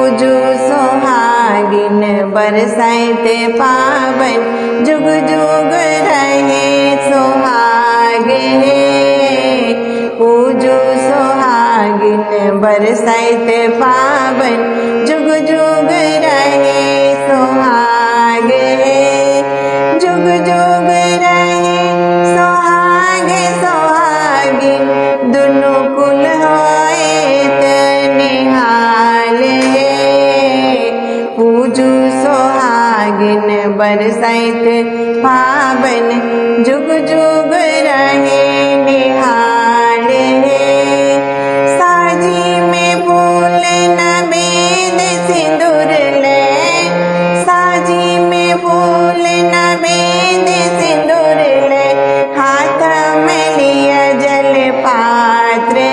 पूजू सोहागिन बरसाइत पावन, जुग जुग रहे सोहागे। पूजू सोहागिन बरसाइत पावन, जुग जुग रहे सोहागे। जुग जुग रहे सोहागे सोहागिन, दुनु कुल होए निहाले। पूजू सोहागिन बरसाइत पावन, जुग जुग रहे निहाले। साजी में फूल नवेद सिंदूर ले, साजी में फूल नवेद सिंदूर ले, हाथ में लिया जल पात्र,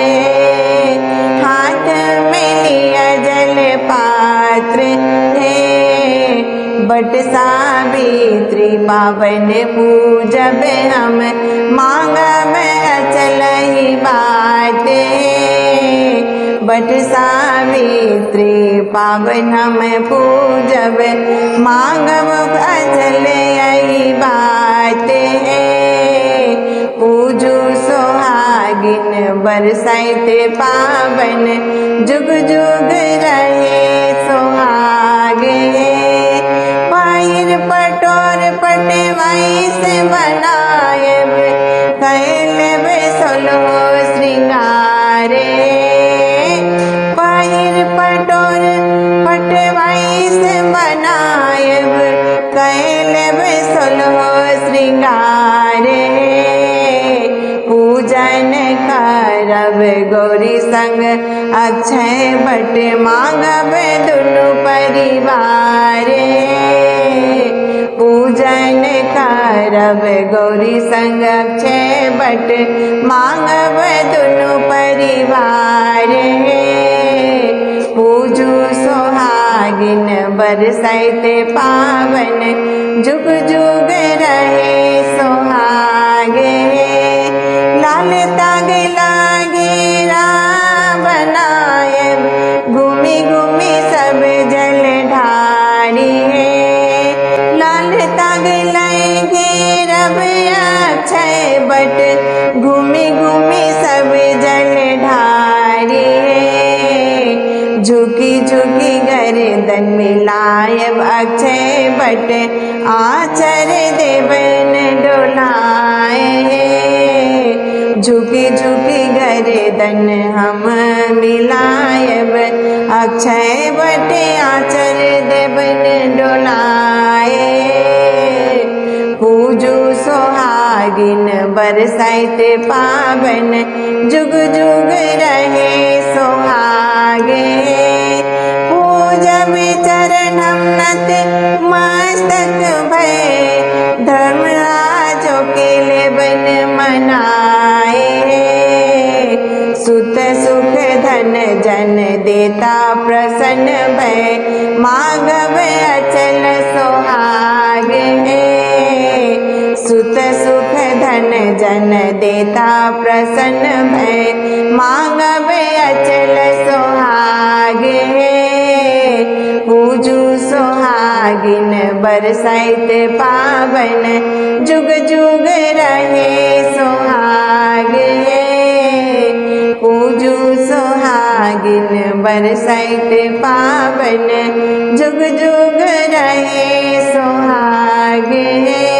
हाथ में लिया जल पात्र है। बट सावित्री पावन पूजब हम, मांगब अचल ही बाटे। बट सावित्री पावन हम पूजब, मांगब अचल यही बाटे। पूजू सोहागिन बरसाइत पावन, जुग जुग रहे सोहागे। पाहिर पटोर पटवाई से बनायब, कैलब सोलो श्रृंगारे। पाहिर पटोर पटवाई से बनायब, कैलब सोलो श्रृंगारे। पूजन करब गौरी संग अक्षय बट, मांगब दुनु परिवारे। पूजन करब गौरी संग अक्षय बट, मांगब दुनु परिवारे। पूजू सोहागिन बरसाइत पावन, जुग जुग रहे सोहागे। लाल ताग लागे बनायब, घूमी घूमी सब जल ढारी है। लाल ताग लागे रब अक्षय बट, घूमी घूमी सब जल ढारी है। झुकी झुकी गर्दन मिलायब अक्षय बट, आचर देवन डोलाए। झुकी झुकी गर्दन हम मिलायब, अक्षय बट आचर देवन डोलाए। पूजू सोहागिन बरसाइत पावन, जुग जुग रहे सोहागे। पूजब चरण हम नत मस्तक भय, धर्मराजों के लेबन मनाए। सुत सुख धन जन देता प्रसन्न भय, मांगब अचल सोहागे। सुत सुख धन जन देता प्रसन्न भय, मांगब अचल सोहागे। पूजू सोहागिन बरसाइत पावन, जुग जुग रहे सोहागे। पूजू सोहागिन बरसाइत पावन, जुग जुग रहे सोहागे।